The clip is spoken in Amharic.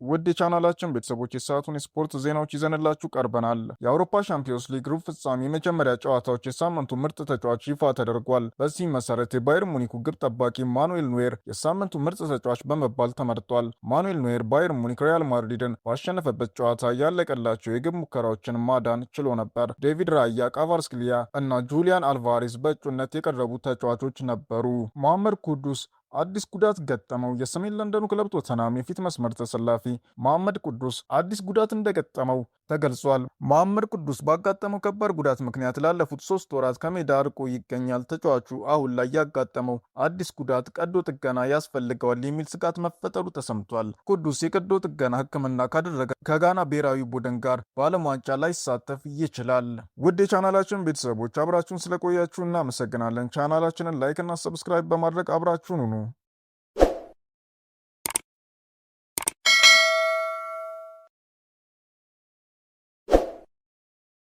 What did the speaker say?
ውድ የቻናላችን ቤተሰቦች የሰዓቱን የስፖርት ዜናዎች ይዘንላችሁ ቀርበናል። የአውሮፓ ሻምፒዮንስ ሊግ ሩብ ፍጻሜ የመጀመሪያ ጨዋታዎች የሳምንቱ ምርጥ ተጫዋች ይፋ ተደርጓል። በዚህም መሰረት የባየር ሙኒኩ ግብ ጠባቂ ማኑኤል ኖየር የሳምንቱ ምርጥ ተጫዋች በመባል ተመርጧል። ማኑኤል ኖየር ባየር ሙኒክ ሪያል ማድሪድን ባሸነፈበት ጨዋታ ያለቀላቸው የግብ ሙከራዎችን ማዳን ችሎ ነበር። ዴቪድ ራያ፣ ካቫርስክሊያ እና ጁሊያን አልቫሬዝ በእጩነት የቀረቡ ተጫዋቾች ነበሩ። መሐመድ ኩዱስ አዲስ ጉዳት ገጠመው። የሰሜን ለንደኑ ክለብ ቶተናም የፊት መስመር ተሰላፊ መሐመድ ቅዱስ አዲስ ጉዳት እንደገጠመው ተገልጿል። መሐመድ ቅዱስ ባጋጠመው ከባድ ጉዳት ምክንያት ላለፉት 3 ወራት ከሜዳ ርቆ ይገኛል። ተጫዋቹ አሁን ላይ ያጋጠመው አዲስ ጉዳት ቀዶ ጥገና ያስፈልገዋል የሚል ስጋት መፈጠሩ ተሰምቷል። ቅዱስ የቀዶ ጥገና ሕክምና ካደረገ ከጋና ብሔራዊ ቡድን ጋር በዓለም ዋንጫ ላይሳተፍ ይችላል። ውድ የቻናላችን ቤተሰቦች አብራችሁን ስለቆያችሁ እናመሰግናለን። ቻናላችንን ላይክ እና ሰብስክራይብ በማድረግ አብራችሁን ሁኑ።